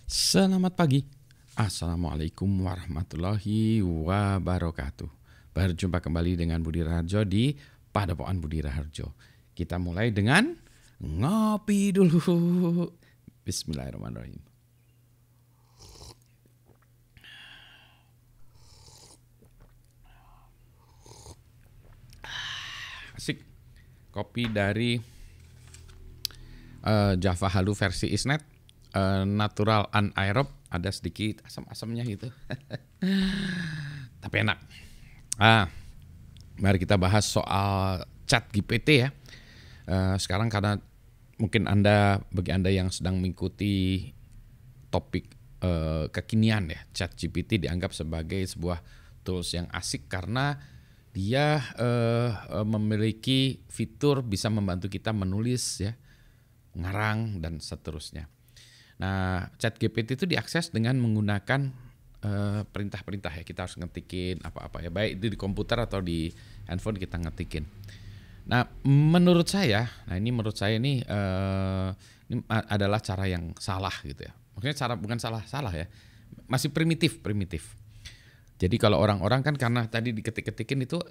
Selamat pagi. Assalamualaikum warahmatullahi wabarakatuh. Berjumpa kembali dengan Budi Raharjo di Padepokan Budi Raharjo. Kita mulai dengan ngopi dulu. Bismillahirrahmanirrahim. Asik. Kopi dari Java Halu versi Isnet. Natural anaerob, ada sedikit asam-asamnya gitu. Tapi enak. Mari kita bahas soal ChatGPT ya. Sekarang karena mungkin bagi Anda yang sedang mengikuti topik kekinian ya, ChatGPT dianggap sebagai sebuah tools yang asik karena dia memiliki fitur bisa membantu kita menulis ya, ngarang dan seterusnya. Nah, ChatGPT itu diakses dengan menggunakan perintah-perintah ya. Kita harus ngetikin apa-apa ya, baik itu di komputer atau di handphone kita ngetikin. Nah, menurut saya ini adalah cara yang salah gitu ya. Maksudnya cara bukan salah ya, masih primitif. Jadi kalau orang-orang kan karena tadi diketik-ketikin itu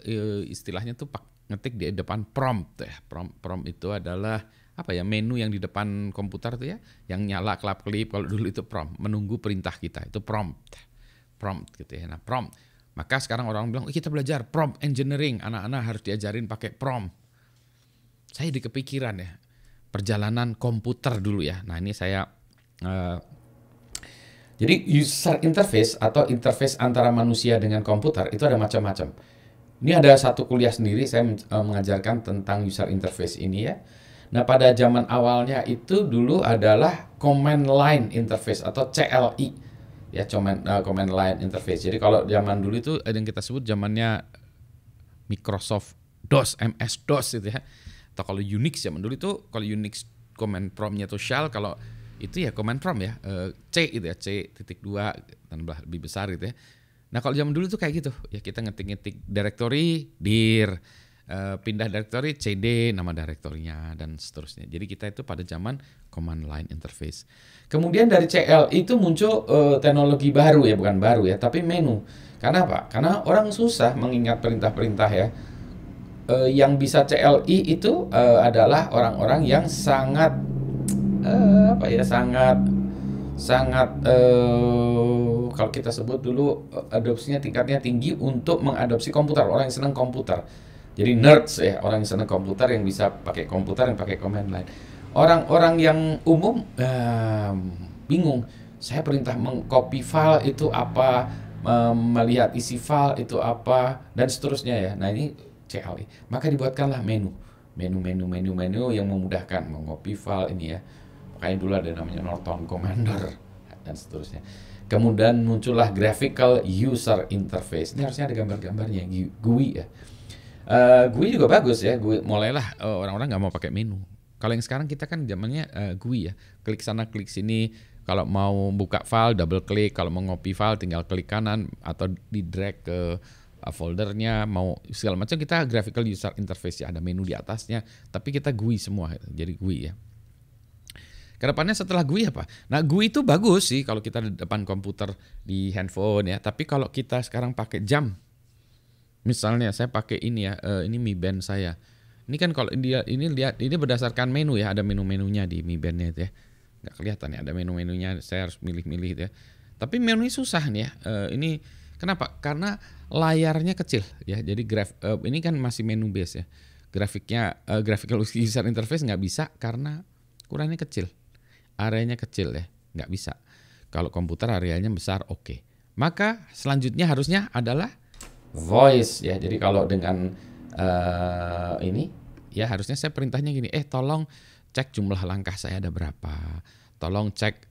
istilahnya tuh ngetik di depan prompt ya. Prompt itu adalah apa ya, menu yang di depan komputer tuh ya, yang nyala kelap-kelip. Kalau dulu itu prompt, menunggu perintah kita, itu prompt gitu ya. Nah, prompt. Maka sekarang orang bilang, kita belajar prompt engineering, anak-anak harus diajarin pakai prompt. Saya dikepikiran ya, perjalanan komputer dulu ya. Nah, ini saya jadi user interface atau interface antara manusia dengan komputer itu ada macam-macam. Ini ada satu kuliah sendiri saya mengajarkan tentang user interface ini ya. Nah, pada zaman awalnya itu dulu adalah command line interface atau CLI ya, command line interface. Jadi kalau zaman dulu itu ada yang kita sebut zamannya Microsoft DOS, MS-DOS gitu ya. Atau kalau Unix zaman dulu itu, kalau Unix command prompt-nya itu shell, kalau itu ya command prompt ya, C gitu ya, C.2 tambah lebih besar gitu ya. Nah, kalau zaman dulu tuh kayak gitu ya, kita ngetik-ngetik directory dir, pindah directory cd nama directorynya dan seterusnya. Jadi kita itu pada zaman command line interface. Kemudian dari CLI itu muncul teknologi baru ya, bukan baru ya, tapi menu. Karena apa? Karena orang susah mengingat perintah-perintah ya. Yang bisa CLI itu adalah orang-orang yang sangat kalau kita sebut dulu adopsinya tingkatnya tinggi untuk mengadopsi komputer, orang yang senang komputer. Jadi nerds ya, orang yang senang komputer, yang bisa pakai komputer, yang pakai command line. Orang-orang yang umum bingung, saya perintah mengcopy file itu apa, melihat isi file itu apa, dan seterusnya ya. Nah, ini CLI. Maka dibuatkanlah menu yang memudahkan mengcopy file ini ya. Makanya dulu ada namanya Norton Commander dan seterusnya. Kemudian muncullah graphical user interface. Ini harusnya ada gambar-gambarnya, GUI ya. GUI juga bagus ya. GUI mulailah orang-orang nggak mau pakai menu. Kalau yang sekarang kita kan zamannya GUI ya. Klik sana, klik sini. Kalau mau buka file, double klik. Kalau mau ngopi file, tinggal klik kanan atau di drag ke foldernya. Mau segala macam, kita graphical user interface ya. Ada menu di atasnya. Tapi kita GUI semua. Jadi GUI ya. Kedepannya setelah GUI apa? Nah, GUI itu bagus sih kalau kita di depan komputer, di handphone ya. Tapi kalau kita sekarang pakai jam, misalnya saya pakai ini ya, ini Mi Band saya. Ini kan kalau ini lihat, ini berdasarkan menu ya, ada menu-menunya di Mi Band-nya itu ya. Nggak kelihatan ya, ada menu-menunya, saya harus milih-milih gitu ya. Tapi menu ini susah nih ya. Ini kenapa? Karena layarnya kecil ya. Jadi ini kan masih menu base ya. Grafiknya graphical user interface nggak bisa karena ukurannya kecil. Areanya kecil ya, nggak bisa. Kalau komputer areanya besar, oke. Maka selanjutnya harusnya adalah voice ya. Jadi kalau dengan ini ya, harusnya saya perintahnya gini, tolong cek jumlah langkah saya ada berapa, tolong cek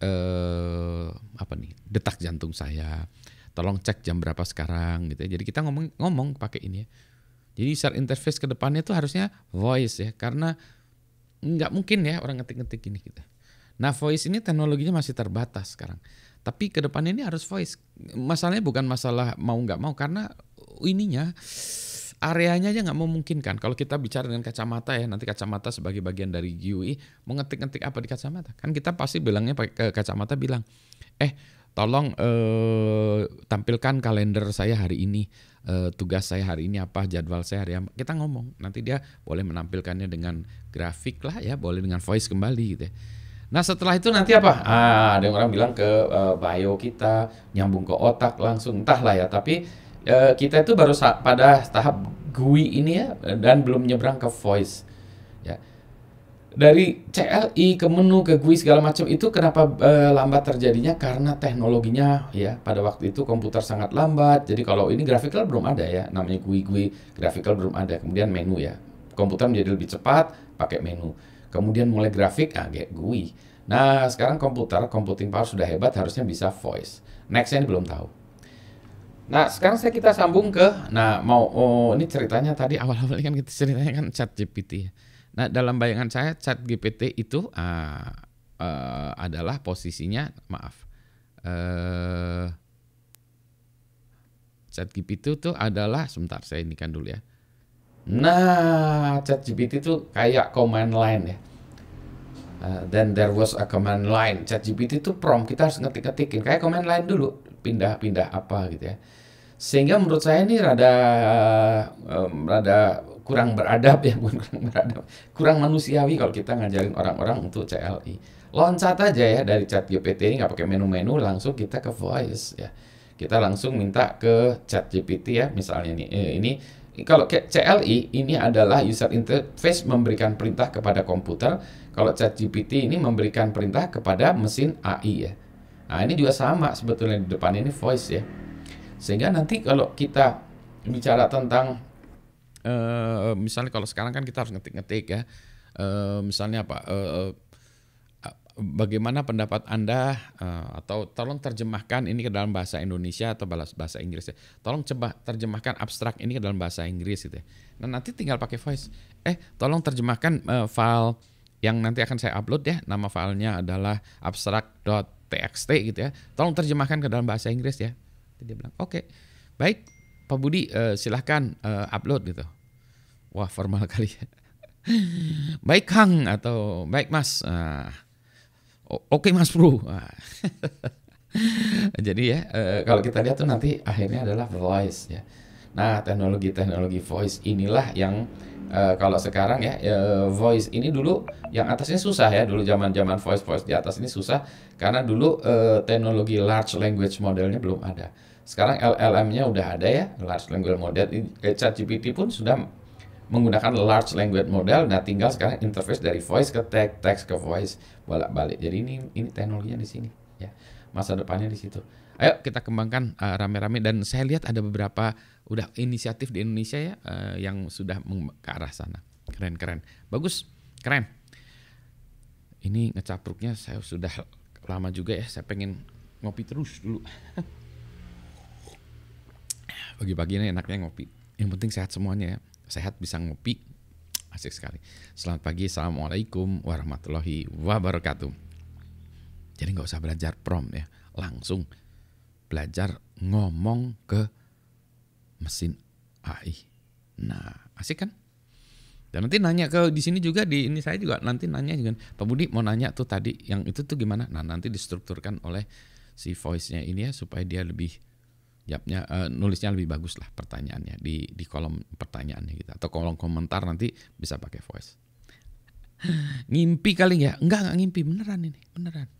detak jantung saya, tolong cek jam berapa sekarang gitu ya. Jadi kita ngomong pakai ini ya. Jadi user interface ke depannya itu harusnya voice ya, karena nggak mungkin ya orang ngetik-ngetik gini gitu. Nah, voice ini teknologinya masih terbatas sekarang. Tapi ke depannya ini harus voice. Masalahnya bukan masalah mau nggak mau, karena ininya areanya aja nggak memungkinkan. Kalau kita bicara dengan kacamata ya, nanti kacamata sebagai bagian dari GUI, mau ngetik-ngetik apa di kacamata? Kan kita pasti bilangnya pakai kacamata bilang, Tolong tampilkan kalender saya hari ini, tugas saya hari ini apa, jadwal saya hari apa. Kita ngomong, nanti dia boleh menampilkannya dengan grafik lah ya, boleh dengan voice kembali gitu ya. Nah setelah itu nanti apa? Ada yang orang bilang ke bio kita, nyambung ke otak langsung, entahlah ya. Tapi kita itu baru pada tahap GUI ini ya, dan belum nyebrang ke voice. Ya. Dari CLI ke menu ke GUI segala macam itu kenapa lambat terjadinya? Karena teknologinya ya pada waktu itu komputer sangat lambat. Jadi kalau ini graphical belum ada ya, namanya GUI graphical belum ada. Kemudian menu ya, komputer menjadi lebih cepat pakai menu. Kemudian mulai grafik, kayak GUI. Nah sekarang computing power sudah hebat, harusnya bisa voice. Nextnya ini belum tahu. Nah sekarang kita sambung ke, ini ceritanya tadi awal-awal kan kita ceritanya kan ChatGPT. Nah dalam bayangan saya ChatGPT itu adalah posisinya, ChatGPT itu adalah, sebentar saya indikan dulu ya. Nah ChatGPT itu kayak command line ya. Then there was a command line. ChatGPT itu prompt, kita harus ngetik-ngetikin kayak command line dulu, pindah-pindah apa gitu ya. Sehingga menurut saya ini rada kurang beradab ya, bukan kurang beradab, kurang manusiawi kalau kita ngajarin orang-orang untuk CLI. Loncat aja ya dari ChatGPT ini, nggak pakai menu-menu, langsung kita ke voice ya. Kita langsung minta ke ChatGPT ya, misalnya ini kalau CLI ini adalah user interface memberikan perintah kepada komputer. Kalau ChatGPT ini memberikan perintah kepada mesin AI ya. Nah ini juga sama sebetulnya, di depan ini voice ya. Sehingga nanti kalau kita bicara tentang misalnya kalau sekarang kan kita harus ngetik-ngetik ya. Misalnya apa? Bagaimana pendapat Anda, atau tolong terjemahkan ini ke dalam bahasa Indonesia atau bahasa Inggris ya. Tolong coba terjemahkan abstrak ini ke dalam bahasa Inggris gitu ya. Nah nanti tinggal pakai voice. Tolong terjemahkan file yang nanti akan saya upload ya. Nama filenya adalah abstract.txt gitu ya. Tolong terjemahkan ke dalam bahasa Inggris ya. Dia bilang oke. Baik Pak Budi, silahkan upload gitu. Wah formal kali ya. Baik Kang atau baik Mas. Oke Mas Bro. Jadi ya kalau kita lihat tuh nanti akhirnya adalah voice ya. Nah teknologi voice inilah yang kalau sekarang ya voice ini dulu yang atasnya susah ya, dulu zaman voice di atas ini susah karena dulu teknologi large language modelnya belum ada. Sekarang LLM-nya udah ada ya, large language model. ChatGPT pun sudah menggunakan large language model. Nah tinggal sekarang interface dari voice ke text ke voice, bolak-balik. Jadi ini teknologinya di sini ya, masa depannya di situ. Ayo kita kembangkan rame-rame, dan saya lihat ada beberapa udah inisiatif di Indonesia ya yang sudah ke arah sana. Keren, bagus, keren. Ini ngecapruknya saya sudah lama juga ya, saya pengen ngopi terus dulu. Pagi-pagi ini enaknya ngopi. Yang penting sehat semuanya ya. Sehat bisa ngopi, asik sekali. Selamat pagi, assalamualaikum warahmatullahi wabarakatuh. Jadi nggak usah belajar prompt ya, langsung belajar ngomong ke mesin AI. Nah, asik kan? Dan nanti nanya ke di sini juga, di ini saya juga nanti nanya juga, Pak Budi mau nanya tuh tadi yang itu tuh gimana? Nah nanti distrukturkan oleh si voice-nya ini ya supaya dia lebih nulisnya lebih bagus lah pertanyaannya di kolom pertanyaannya gitu, atau kolom komentar nanti bisa pakai voice. Ngimpi kali ya? Enggak ngimpi, beneran ini, beneran.